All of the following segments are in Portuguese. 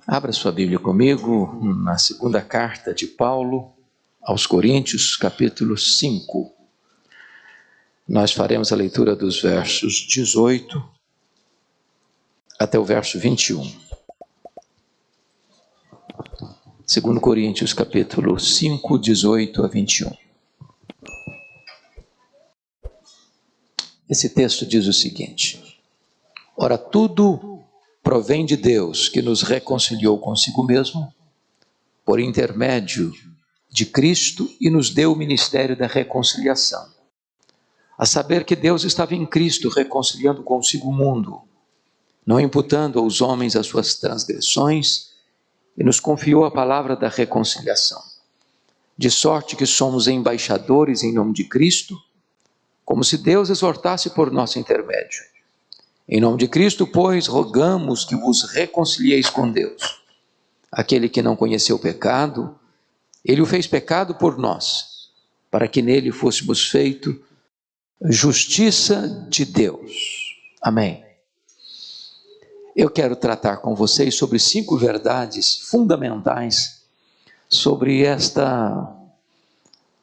Abra sua Bíblia comigo na segunda carta de Paulo aos Coríntios, capítulo 5. Nós faremos a leitura dos versos 18 até o verso 21. 2 Coríntios, capítulo 5, 18 a 21. Esse texto diz o seguinte: Ora, tudo provém de Deus, que nos reconciliou consigo mesmo, por intermédio de Cristo, e nos deu o ministério da reconciliação. A saber que Deus estava em Cristo reconciliando consigo o mundo, não imputando aos homens as suas transgressões, e nos confiou a palavra da reconciliação. De sorte que somos embaixadores em nome de Cristo, como se Deus exortasse por nosso intermédio. Em nome de Cristo, pois, rogamos que vos reconcilieis com Deus. Aquele que não conheceu o pecado, ele o fez pecado por nós, para que nele fôssemos feito justiça de Deus. Amém. Eu quero tratar com vocês sobre 5 verdades fundamentais sobre esta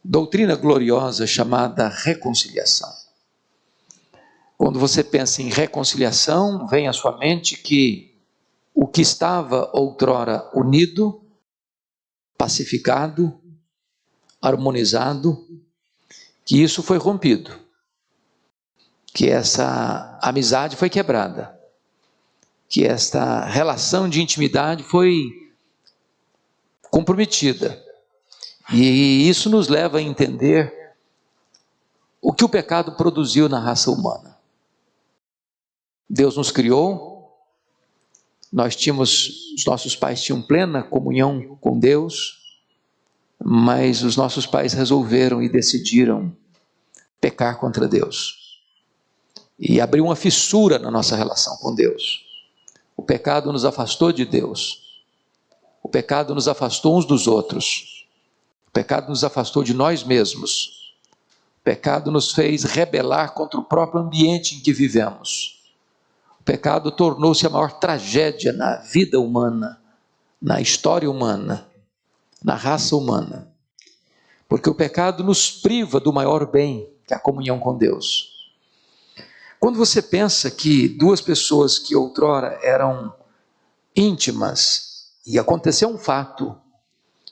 doutrina gloriosa chamada reconciliação. Quando você pensa em reconciliação, vem à sua mente que o que estava outrora unido, pacificado, harmonizado, que isso foi rompido, que essa amizade foi quebrada, que esta relação de intimidade foi comprometida. E isso nos leva a entender o que o pecado produziu na raça humana. Deus nos criou, os nossos pais tinham plena comunhão com Deus, mas os nossos pais resolveram e decidiram pecar contra Deus. E abriu uma fissura na nossa relação com Deus. O pecado nos afastou de Deus. O pecado nos afastou uns dos outros. O pecado nos afastou de nós mesmos. O pecado nos fez rebelar contra o próprio ambiente em que vivemos. O pecado tornou-se a maior tragédia na vida humana, na história humana, na raça humana. Porque o pecado nos priva do maior bem, que é a comunhão com Deus. Quando você pensa que 2 pessoas que outrora eram íntimas, e aconteceu um fato,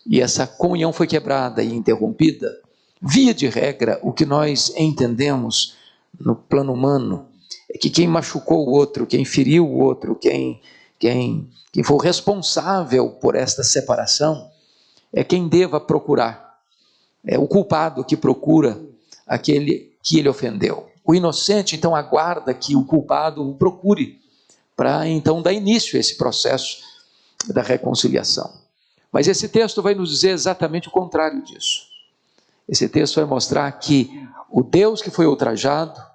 e essa comunhão foi quebrada e interrompida, via de regra, o que nós entendemos no plano humano, é que quem machucou o outro, quem feriu o outro, quem foi o responsável por esta separação, é quem deva procurar. É o culpado que procura aquele que ele ofendeu. O inocente, então, aguarda que o culpado o procure, para então dar início a esse processo da reconciliação. Mas esse texto vai nos dizer exatamente o contrário disso. Esse texto vai mostrar que o Deus que foi ultrajado,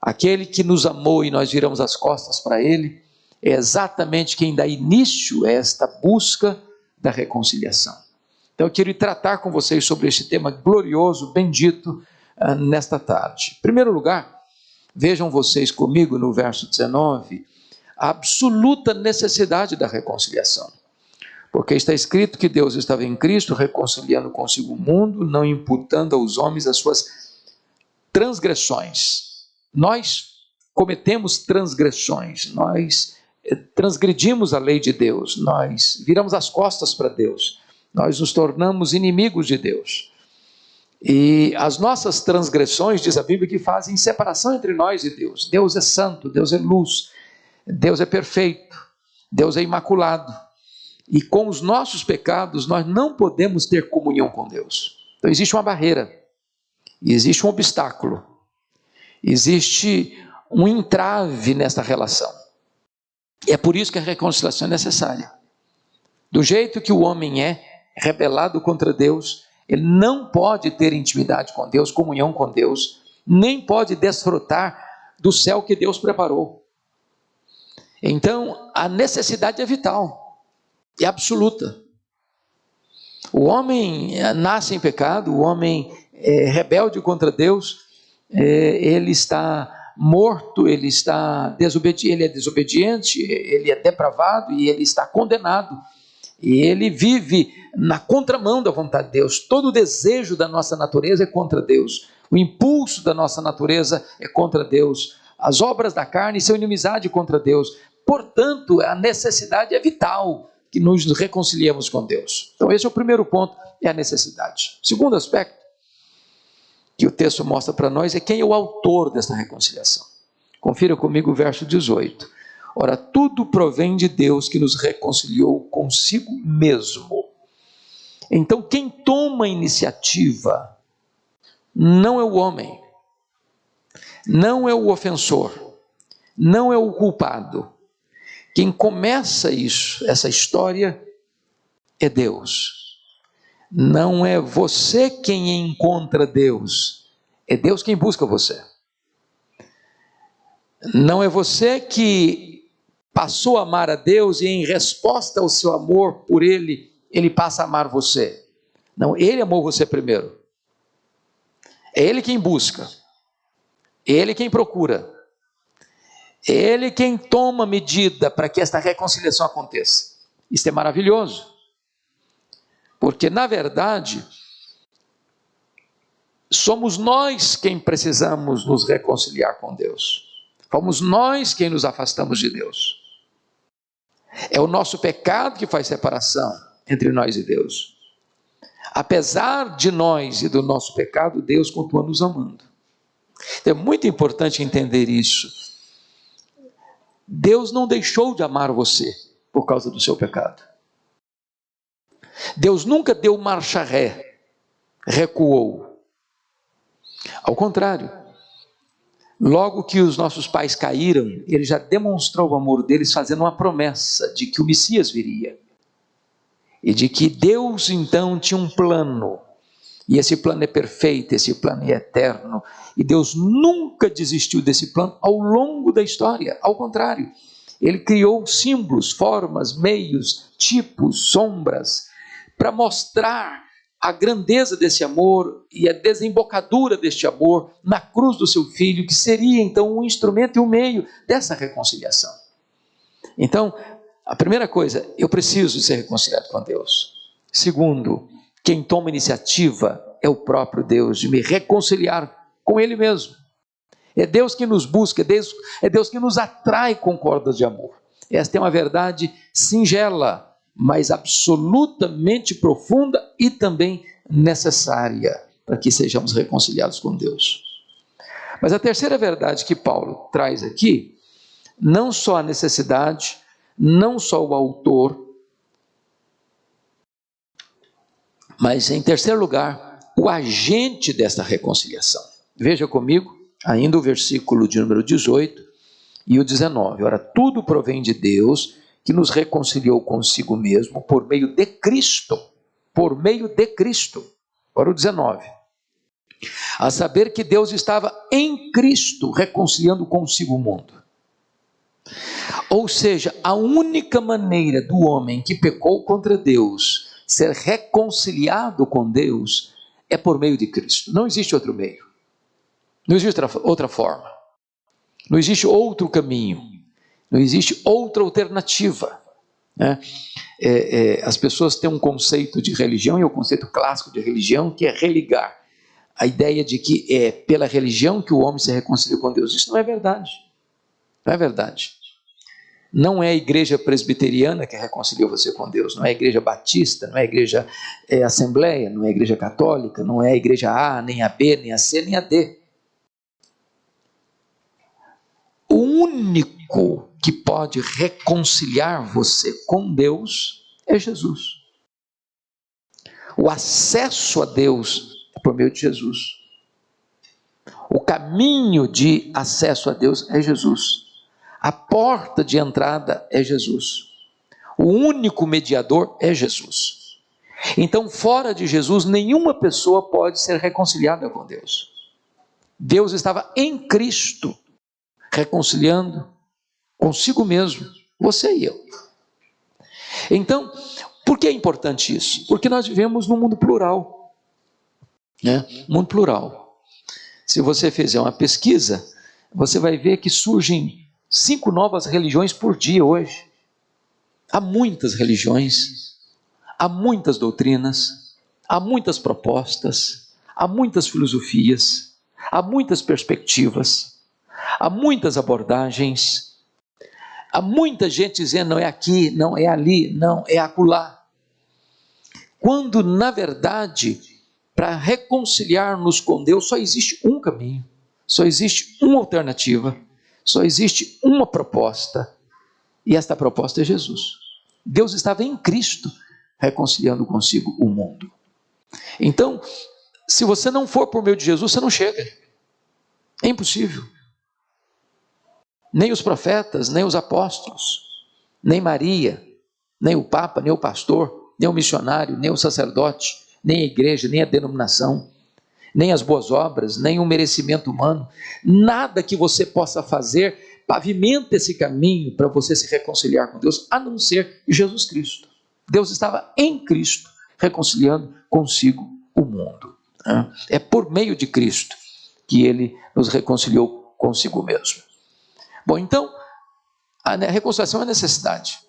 aquele que nos amou e nós viramos as costas para ele, é exatamente quem dá início a esta busca da reconciliação. Então eu quero tratar com vocês sobre este tema glorioso, bendito, nesta tarde. Em primeiro lugar, vejam vocês comigo no verso 19, a absoluta necessidade da reconciliação. Porque está escrito que Deus estava em Cristo reconciliando consigo o mundo, não imputando aos homens as suas transgressões. Nós cometemos transgressões, nós transgredimos a lei de Deus, nós viramos as costas para Deus, nós nos tornamos inimigos de Deus. E as nossas transgressões, diz a Bíblia, que fazem separação entre nós e Deus. Deus é santo, Deus é luz, Deus é perfeito, Deus é imaculado. E com os nossos pecados nós não podemos ter comunhão com Deus. Então existe uma barreira, existe um obstáculo. Existe um entrave nessa relação. E é por isso que a reconciliação é necessária. Do jeito que o homem é rebelado contra Deus, ele não pode ter intimidade com Deus, comunhão com Deus, nem pode desfrutar do céu que Deus preparou. Então, a necessidade é vital, é absoluta. O homem nasce em pecado, o homem é rebelde contra Deus, ele está morto, ele está desobediente, ele é desobediente, ele é depravado e ele está condenado. E ele vive na contramão da vontade de Deus. Todo o desejo da nossa natureza é contra Deus. O impulso da nossa natureza é contra Deus. As obras da carne são inimizade contra Deus. Portanto, a necessidade é vital que nos reconciliemos com Deus. Então esse é o primeiro ponto, é a necessidade. O segundo aspecto que o texto mostra para nós é quem é o autor dessa reconciliação. Confira comigo o verso 18. Ora, tudo provém de Deus que nos reconciliou consigo mesmo. Então, quem toma a iniciativa não é o homem, não é o ofensor, não é o culpado. Quem começa essa história, é Deus. Não é você quem encontra Deus, é Deus quem busca você. Não é você que passou a amar a Deus e em resposta ao seu amor por Ele, Ele passa a amar você. Não, Ele amou você primeiro. É Ele quem busca, é Ele quem procura, é Ele quem toma medida para que esta reconciliação aconteça. Isso é maravilhoso, porque na verdade, somos nós quem precisamos nos reconciliar com Deus. Fomos nós quem nos afastamos de Deus. É o nosso pecado que faz separação entre nós e Deus. Apesar de nós e do nosso pecado, Deus continua nos amando. Então, é muito importante entender isso. Deus não deixou de amar você por causa do seu pecado. Deus nunca deu marcha ré, recuou. Ao contrário, logo que os nossos pais caíram, Ele já demonstrou o amor deles fazendo uma promessa de que o Messias viria. E de que Deus então tinha um plano, e esse plano é perfeito, esse plano é eterno, e Deus nunca desistiu desse plano ao longo da história. Ao contrário, Ele criou símbolos, formas, meios, tipos, sombras, para mostrar a grandeza desse amor e a desembocadura deste amor na cruz do seu Filho, que seria então um instrumento e um meio dessa reconciliação. Então, a primeira coisa, eu preciso ser reconciliado com Deus. Segundo, quem toma iniciativa é o próprio Deus, de me reconciliar com Ele mesmo. É Deus que nos busca, é Deus que nos atrai com cordas de amor. Esta é uma verdade singela, mas absolutamente profunda e também necessária para que sejamos reconciliados com Deus. Mas a terceira verdade que Paulo traz aqui, não só a necessidade, não só o autor, mas em terceiro lugar, o agente desta reconciliação. Veja comigo, ainda o versículo de número 18 e o 19. Ora, tudo provém de Deus, que nos reconciliou consigo mesmo por meio de Cristo. Por meio de Cristo. Ora, o 19. A saber que Deus estava em Cristo reconciliando consigo o mundo. Ou seja, a única maneira do homem que pecou contra Deus ser reconciliado com Deus é por meio de Cristo. Não existe outro meio. Não existe outra forma. Não existe outro caminho. Não existe outra alternativa. Né? As pessoas têm um conceito de religião, e é o conceito clássico de religião, que é religar. A ideia de que é pela religião que o homem se reconcilia com Deus. Isso não é verdade. Não é verdade. Não é a igreja presbiteriana que reconcilia você com Deus, não é a igreja batista, não é a igreja assembleia, não é a igreja católica, não é a igreja A, nem a B, nem a C, nem a D. O único que pode reconciliar você com Deus é Jesus. O acesso a Deus é por meio de Jesus. O caminho de acesso a Deus é Jesus. A porta de entrada é Jesus. O único mediador é Jesus. Então, fora de Jesus, nenhuma pessoa pode ser reconciliada com Deus. Deus estava em Cristo, reconciliando consigo mesmo, você e eu. Então, por que é importante isso? Porque nós vivemos num mundo plural. Né? Mundo plural. Se você fizer uma pesquisa, você vai ver que surgem 5 novas religiões por dia hoje. Há muitas religiões, há muitas doutrinas, há muitas propostas, há muitas filosofias, há muitas perspectivas, há muitas abordagens, há muita gente dizendo não é aqui, não é ali, não é acolá. Quando, na verdade, para reconciliar-nos com Deus, só existe um caminho, só existe uma alternativa, só existe uma proposta, e esta proposta é Jesus. Deus estava em Cristo, reconciliando consigo o mundo. Então, se você não for por meio de Jesus, você não chega. É impossível. Nem os profetas, nem os apóstolos, nem Maria, nem o Papa, nem o pastor, nem o missionário, nem o sacerdote, nem a igreja, nem a denominação, nem as boas obras, nem o merecimento humano, nada que você possa fazer pavimenta esse caminho para você se reconciliar com Deus, a não ser Jesus Cristo. Deus estava em Cristo, reconciliando consigo o mundo. É por meio de Cristo que Ele nos reconciliou consigo mesmo. Bom, então, a reconciliação é necessidade.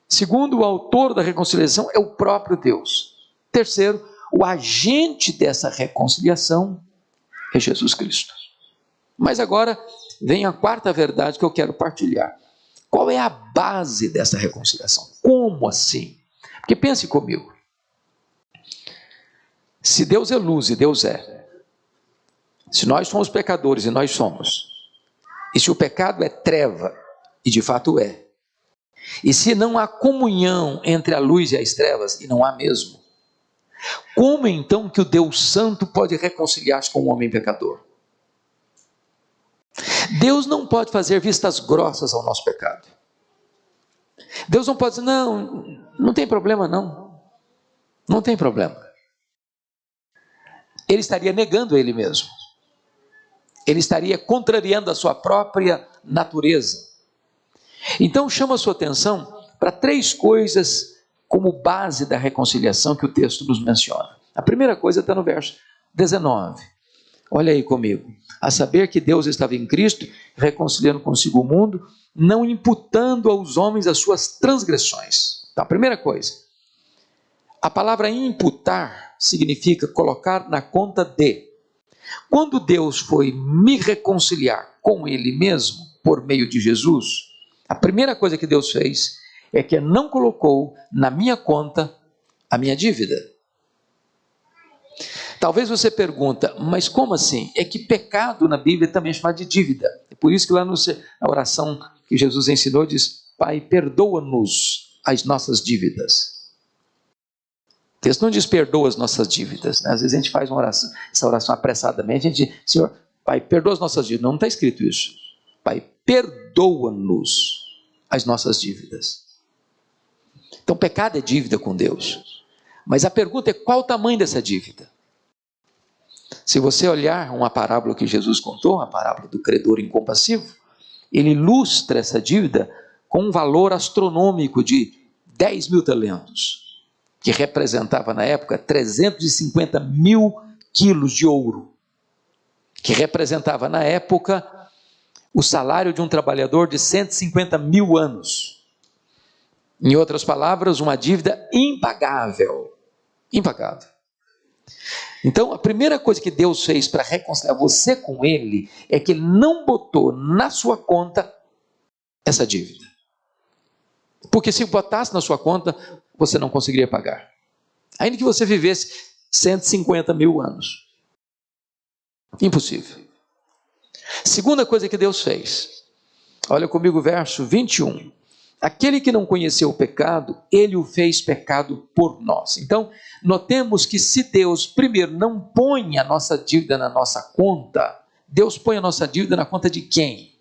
Segundo, o autor da reconciliação é o próprio Deus. Terceiro, o agente dessa reconciliação é Jesus Cristo. Mas agora vem a quarta verdade que eu quero partilhar. Qual é a base dessa reconciliação? Como assim? Porque pense comigo. Se Deus é luz e Deus é, se nós somos pecadores e nós somos, e se o pecado é treva, e de fato é, e se não há comunhão entre a luz e as trevas, e não há mesmo, como então que o Deus Santo pode reconciliar-se com o homem pecador? Deus não pode fazer vistas grossas ao nosso pecado. Deus não pode dizer, não tem problema não. Não tem problema. Ele estaria negando a ele mesmo. Ele estaria contrariando a sua própria natureza. Então chama a sua atenção para 3 coisas como base da reconciliação que o texto nos menciona. A primeira coisa está no verso 19. Olha aí comigo. A saber que Deus estava em Cristo, reconciliando consigo o mundo, não imputando aos homens as suas transgressões. Então, a primeira coisa. A palavra imputar significa colocar na conta de. Quando Deus foi me reconciliar com Ele mesmo, por meio de Jesus, a primeira coisa que Deus fez é que não colocou na minha conta a minha dívida. Talvez você pergunta, mas como assim? É que pecado na Bíblia também é chamado de dívida. É por isso que lá na oração que Jesus ensinou diz, Pai, perdoa-nos as nossas dívidas. O texto não diz perdoa as nossas dívidas, né? Às vezes a gente faz essa oração apressadamente, a gente diz, Senhor, Pai, perdoa as nossas dívidas. Não está escrito isso. Pai, perdoa-nos as nossas dívidas. Então pecado é dívida com Deus. Mas a pergunta é qual o tamanho dessa dívida? Se você olhar uma parábola que Jesus contou, a parábola do credor incompassivo, ele ilustra essa dívida com um valor astronômico de 10 mil talentos, que representava na época 350 mil quilos de ouro, que representava na época o salário de um trabalhador de 150 mil anos. Em outras palavras, uma dívida impagável. Impagável. Então, a primeira coisa que Deus fez para reconciliar você com Ele é que Ele não botou na sua conta essa dívida. Porque se botasse na sua conta, você não conseguiria pagar. Ainda que você vivesse 150 mil anos. Impossível. Segunda coisa que Deus fez. Olha comigo o verso 21. Aquele que não conheceu o pecado, Ele o fez pecado por nós. Então, notemos que se Deus, primeiro, não põe a nossa dívida na nossa conta, Deus põe a nossa dívida na conta de quem?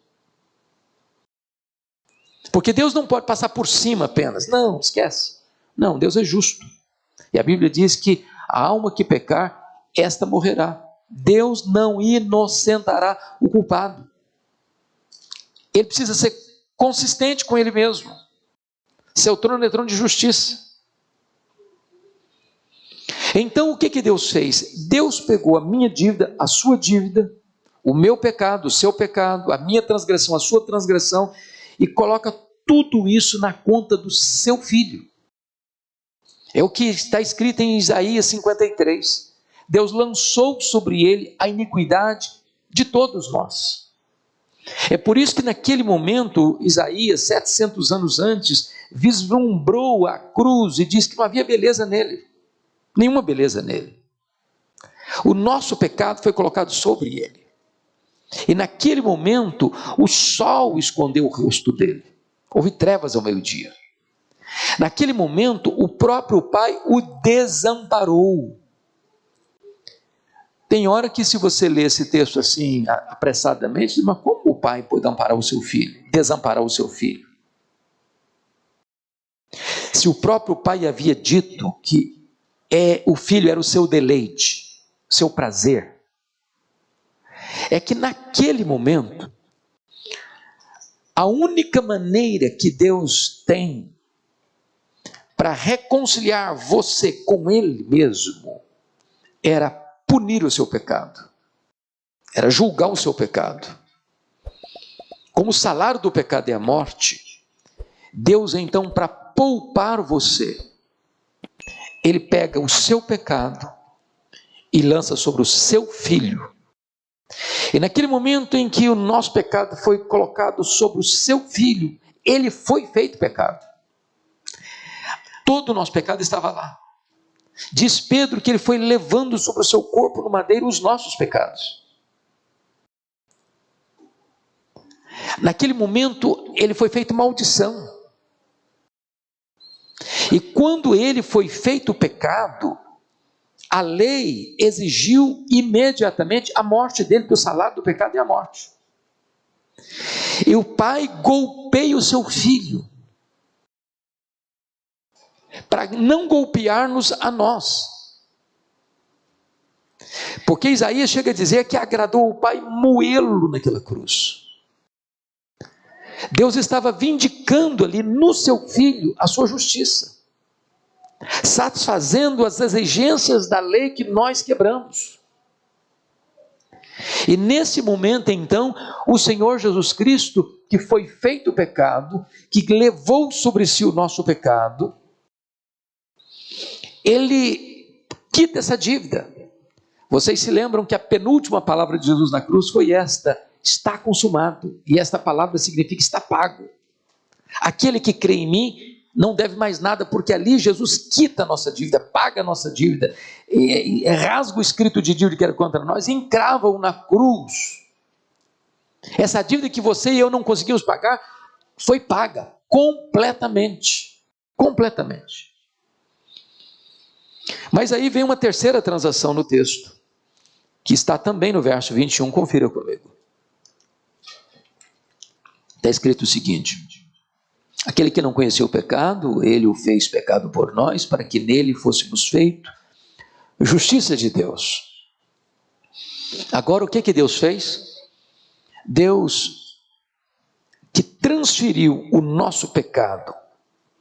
Porque Deus não pode passar por cima apenas. Não, esquece. Não, Deus é justo. E a Bíblia diz que a alma que pecar, esta morrerá. Deus não inocentará o culpado. Ele precisa ser consistente com Ele mesmo. Seu trono é trono de justiça. Então o que Deus fez? Deus pegou a minha dívida, a sua dívida, o meu pecado, o seu pecado, a minha transgressão, a sua transgressão, e coloca tudo isso na conta do seu filho. É o que está escrito em Isaías 53. Deus lançou sobre ele a iniquidade de todos nós. É por isso que naquele momento, Isaías, 700 anos antes, vislumbrou a cruz e disse que não havia beleza nele, nenhuma beleza nele. O nosso pecado foi colocado sobre ele. E naquele momento, o sol escondeu o rosto dele. Houve trevas ao meio-dia. Naquele momento, o próprio Pai o desamparou. Tem hora que, se você lê esse texto assim, apressadamente, diz, mas como o Pai pode amparar o seu filho, desamparar o seu filho? Se o próprio Pai havia dito que o filho era o seu deleite, seu prazer, é que naquele momento, a única maneira que Deus tem para reconciliar você com Ele mesmo era punir o seu pecado, era julgar o seu pecado. Como o salário do pecado é a morte, Deus então, para poupar você, Ele pega o seu pecado e lança sobre o seu filho. E naquele momento em que o nosso pecado foi colocado sobre o seu filho, ele foi feito pecado. Todo o nosso pecado estava lá. Diz Pedro que ele foi levando sobre o seu corpo no madeiro os nossos pecados. Naquele momento ele foi feito maldição. E quando ele foi feito pecado, a lei exigiu imediatamente a morte dele, porque o salário do pecado é a morte. E o pai golpeia o seu filho, para não golpear-nos a nós. Porque Isaías chega a dizer que agradou o pai moê-lo naquela cruz. Deus estava vindicando ali no seu filho a sua justiça, satisfazendo as exigências da lei que nós quebramos. E nesse momento então, o Senhor Jesus Cristo, que foi feito pecado, que levou sobre si o nosso pecado, ele quita essa dívida. Vocês se lembram que a penúltima palavra de Jesus na cruz foi esta: está consumado. E esta palavra significa está pago. Aquele que crê em mim não deve mais nada, porque ali Jesus quita a nossa dívida, paga a nossa dívida, rasga o escrito de dívida que era contra nós e encrava-o na cruz. Essa dívida que você e eu não conseguimos pagar, foi paga completamente. Completamente. Mas aí vem uma terceira transação no texto, que está também no verso 21, confira comigo. Está escrito o seguinte: aquele que não conheceu o pecado, ele o fez pecado por nós, para que nele fôssemos feito justiça de Deus. Agora o que Deus fez? Deus que transferiu o nosso pecado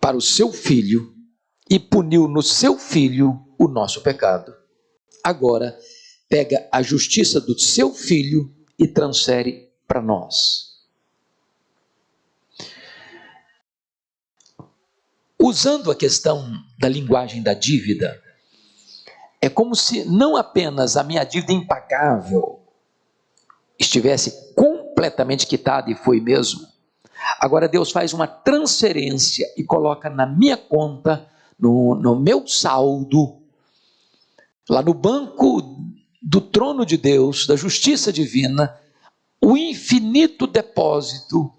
para o seu filho e puniu no seu filho o nosso pecado. Agora pega a justiça do seu filho e transfere para nós. Usando a questão da linguagem da dívida, é como se não apenas a minha dívida impagável estivesse completamente quitada, e foi mesmo. Agora Deus faz uma transferência e coloca na minha conta, no meu saldo, lá no banco do trono de Deus, da justiça divina, o infinito depósito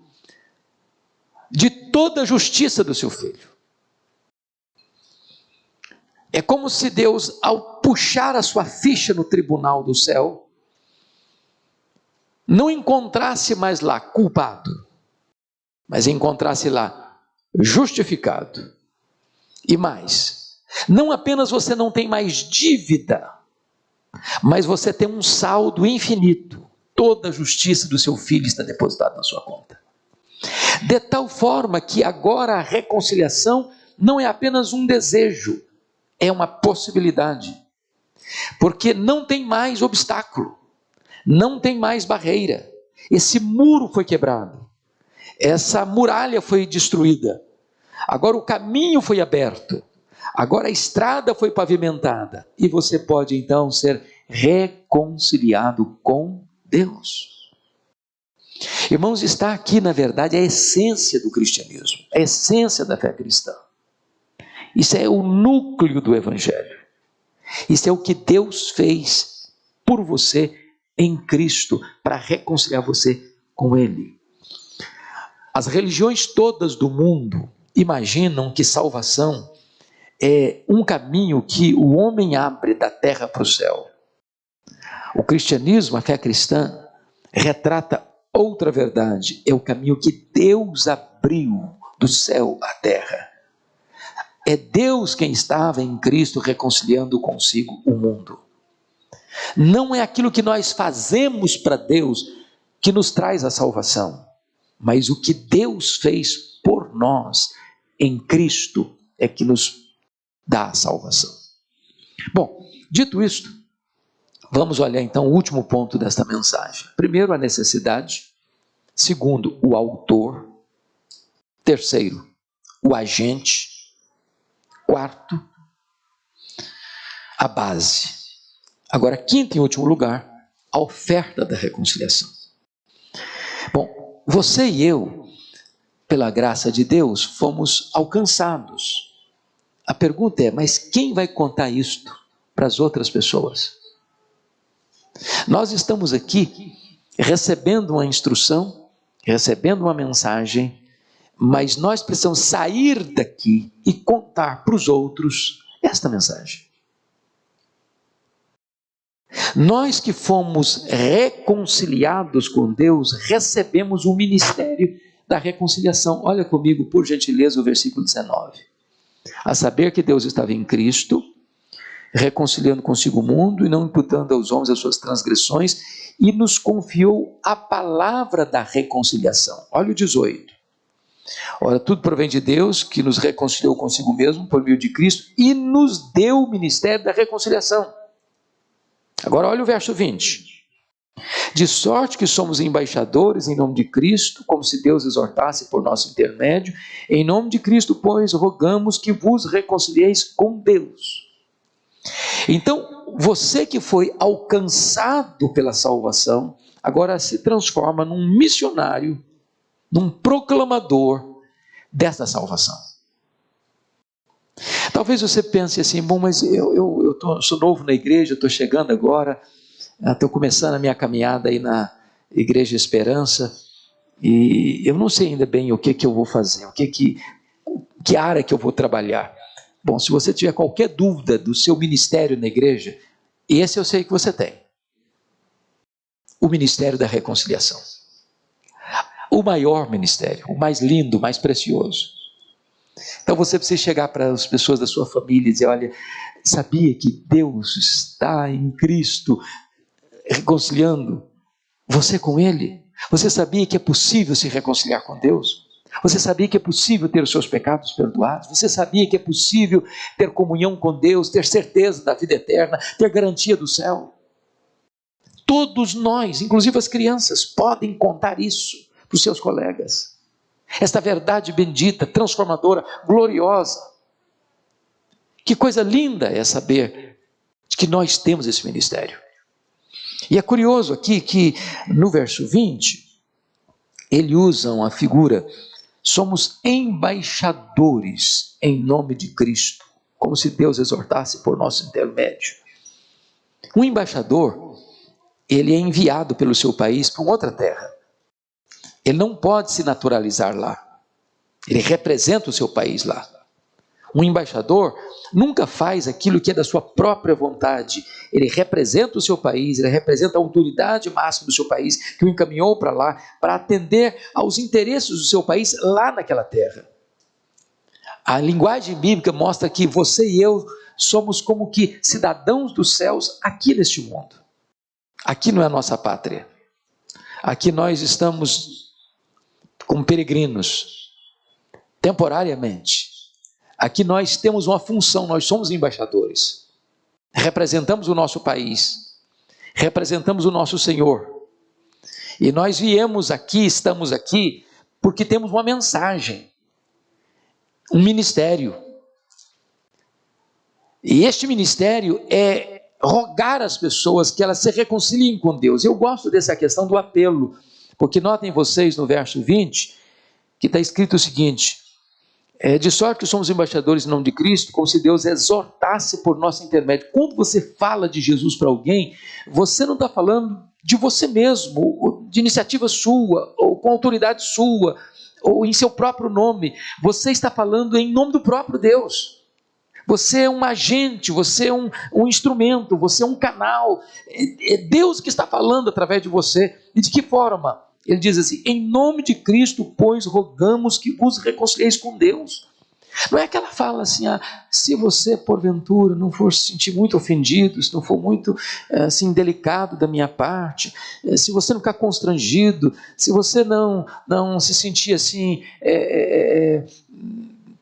de toda a justiça do seu filho. É como se Deus, ao puxar a sua ficha no tribunal do céu, não encontrasse mais lá culpado, mas encontrasse lá justificado. E mais, não apenas você não tem mais dívida, mas você tem um saldo infinito. Toda a justiça do seu filho está depositada na sua conta. De tal forma que agora a reconciliação não é apenas um desejo, é uma possibilidade, porque não tem mais obstáculo, Não tem mais barreira. Esse muro foi quebrado. Essa muralha foi destruída. Agora o caminho foi aberto. Agora a estrada foi pavimentada. E você pode então ser reconciliado com Deus. Irmãos, está aqui na verdade a essência do cristianismo, a essência da fé cristã. Isso é o núcleo do Evangelho. Isso é o que Deus fez por você em Cristo, para reconciliar você com Ele. As religiões todas do mundo imaginam que salvação é um caminho que o homem abre da terra para o céu. O cristianismo, a fé cristã, retrata outra verdade. É o caminho que Deus abriu do céu à terra. É Deus quem estava em Cristo reconciliando consigo o mundo. Não é aquilo que nós fazemos para Deus que nos traz a salvação, mas o que Deus fez por nós em Cristo é que nos dá a salvação. Bom, dito isto, vamos olhar então o último ponto desta mensagem. Primeiro, a necessidade. Segundo, o autor. Terceiro, o agente. Quarto, a base. Agora, quinto e último lugar, a oferta da reconciliação. Bom, você e eu, pela graça de Deus, fomos alcançados. A pergunta é, mas quem vai contar isto para as outras pessoas? Nós estamos aqui recebendo uma instrução, recebendo uma mensagem, mas nós precisamos sair daqui e contar para os outros esta mensagem. Nós que fomos reconciliados com Deus, recebemos o ministério da reconciliação. Olha comigo, por gentileza, o versículo 19. A saber que Deus estava em Cristo, reconciliando consigo o mundo e não imputando aos homens as suas transgressões, e nos confiou a palavra da reconciliação. Olha o 18. Ora, tudo provém de Deus, que nos reconciliou consigo mesmo por meio de Cristo e nos deu o ministério da reconciliação. Agora olha o verso 20. De sorte que somos embaixadores em nome de Cristo, como se Deus exortasse por nosso intermédio. Em nome de Cristo, pois, rogamos que vos reconcilieis com Deus. Então, você que foi alcançado pela salvação, agora se transforma num missionário, num proclamador dessa salvação. Talvez você pense assim, bom, mas eu sou novo na igreja, estou chegando agora, estou começando a minha caminhada aí na Igreja Esperança, e eu não sei ainda bem o que eu vou fazer, que área que eu vou trabalhar. Bom, se você tiver qualquer dúvida do seu ministério na igreja, esse eu sei que você tem. O ministério da reconciliação. O maior ministério, o mais lindo, o mais precioso. Então você precisa chegar para as pessoas da sua família e dizer, olha, sabia que Deus está em Cristo reconciliando você com Ele? Você sabia que é possível se reconciliar com Deus? Você sabia que é possível ter os seus pecados perdoados? Você sabia que é possível ter comunhão com Deus, ter certeza da vida eterna, ter garantia do céu? Todos nós, inclusive as crianças, podem contar isso para os seus colegas. Esta verdade bendita, transformadora, gloriosa. Que coisa linda é saber que nós temos esse ministério. E é curioso aqui que no verso 20, ele usa uma figura, somos embaixadores em nome de Cristo, como se Deus exortasse por nosso intermédio. Um embaixador, ele é enviado pelo seu país para outra terra. Ele não pode se naturalizar lá. Ele representa o seu país lá. Um embaixador nunca faz aquilo que é da sua própria vontade. Ele representa o seu país, ele representa a autoridade máxima do seu país, que o encaminhou para lá, para atender aos interesses do seu país lá naquela terra. A linguagem bíblica mostra que você e eu somos como que cidadãos dos céus aqui neste mundo. Aqui não é a nossa pátria. Aqui nós estamos como peregrinos, temporariamente. Aqui nós temos uma função, nós somos embaixadores. Representamos o nosso país. representamos o nosso Senhor. E nós viemos aqui, estamos aqui, porque temos uma mensagem, um ministério. E este ministério é rogar às pessoas que elas se reconciliem com Deus. Eu gosto dessa questão do apelo, porque notem vocês no verso 20, que está escrito o seguinte: de sorte que somos embaixadores em nome de Cristo, como se Deus exortasse por nosso intermédio. Quando você fala de Jesus para alguém, você não está falando de você mesmo, de iniciativa sua, ou com autoridade sua, ou em seu próprio nome. Você está falando em nome do próprio Deus. Você é um agente, você é um instrumento, você é um canal. É Deus que está falando através de você. E de que forma? Ele diz assim: em nome de Cristo, pois, rogamos que vos reconcilieis com Deus. Não é que ela fala assim: se você porventura não for se sentir muito ofendido, se não for muito assim, delicado da minha parte, se você não ficar constrangido, se você não se sentir assim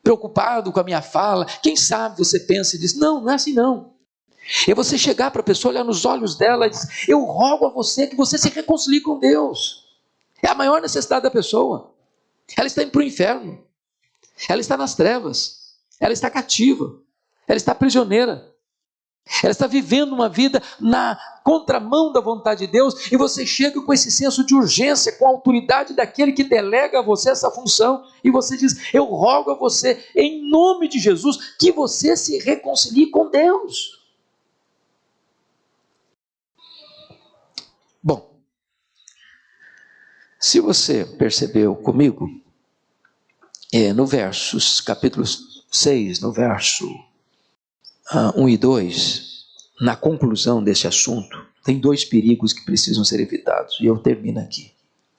preocupado com a minha fala, quem sabe você pensa e diz: não é assim não. É você chegar para a pessoa, olhar nos olhos dela e dizer: eu rogo a você que você se reconcilie com Deus. É a maior necessidade da pessoa. Ela está indo para o inferno. Ela está nas trevas. Ela está cativa. Ela está prisioneira. Ela está vivendo uma vida na contramão da vontade de Deus, e você chega com esse senso de urgência, com a autoridade daquele que delega a você essa função, e você diz: eu rogo a você, em nome de Jesus, que você se reconcilie com Deus. Bom, se você percebeu comigo, no capítulo 6, no verso 1 e 2, na conclusão desse assunto, tem dois perigos que precisam ser evitados, e eu termino aqui.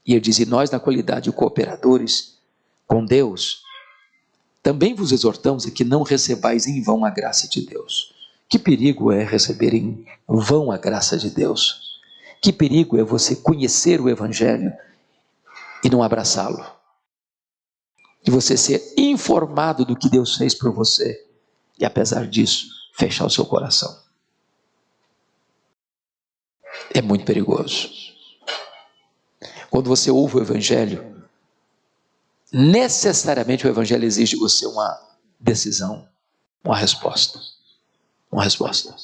E ele diz: e nós, na qualidade de cooperadores com Deus, também vos exortamos a que não recebais em vão a graça de Deus. Que perigo é receber em vão a graça de Deus? Que perigo é você conhecer o Evangelho e não abraçá-lo? De você ser informado do que Deus fez por você, e apesar disso, fechar o seu coração. É muito perigoso. Quando você ouve o Evangelho, necessariamente o Evangelho exige de você uma decisão, uma resposta. Uma resposta.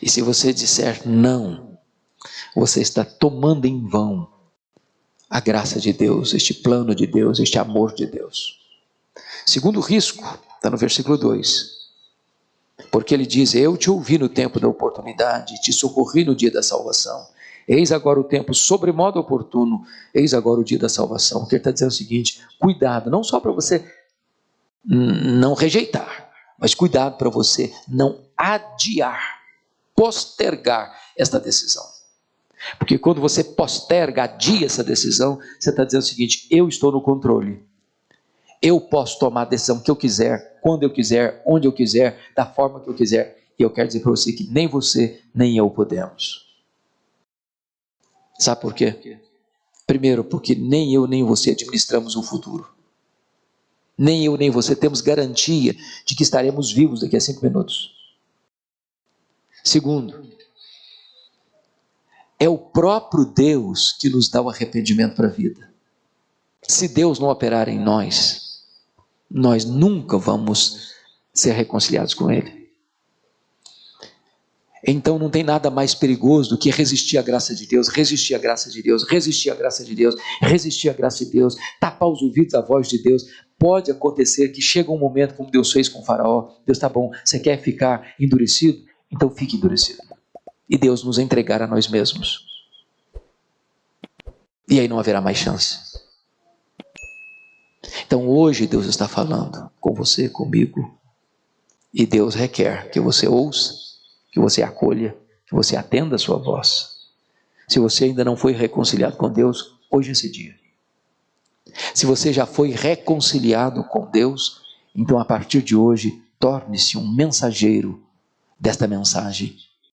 E se você disser não, você está tomando em vão a graça de Deus, este plano de Deus, este amor de Deus. Segundo risco, está no versículo 2. Porque ele diz: eu te ouvi no tempo da oportunidade, te socorri no dia da salvação. Eis agora o tempo sobremodo oportuno, eis agora o dia da salvação. O que ele está dizendo é o seguinte: cuidado, não só para você não rejeitar, mas cuidado para você não adiar, postergar esta decisão. Porque quando você posterga, adia essa decisão, você está dizendo o seguinte: eu estou no controle. Eu posso tomar a decisão que eu quiser, quando eu quiser, onde eu quiser, da forma que eu quiser. E eu quero dizer para você que nem você, nem eu podemos. Sabe por quê? Primeiro, porque nem eu, nem você administramos o futuro. Nem eu, nem você temos garantia de que estaremos vivos daqui a 5 minutos. Segundo, é o próprio Deus que nos dá o arrependimento para a vida. Se Deus não operar em nós, nós nunca vamos ser reconciliados com Ele. Então não tem nada mais perigoso do que resistir à graça de Deus, resistir à graça de Deus, resistir à graça de Deus, resistir à graça de Deus, tapar os ouvidos à voz de Deus. Pode acontecer que chega um momento, como Deus fez com o faraó: Deus, tá bom, você quer ficar endurecido? Então fique endurecido. E Deus nos entregar a nós mesmos. E aí não haverá mais chance. Então hoje Deus está falando com você, comigo, e Deus requer que você ouça, que você acolha, que você atenda a sua voz. Se você ainda não foi reconciliado com Deus, hoje é esse dia. Se você já foi reconciliado com Deus, então a partir de hoje, torne-se um mensageiro desta mensagem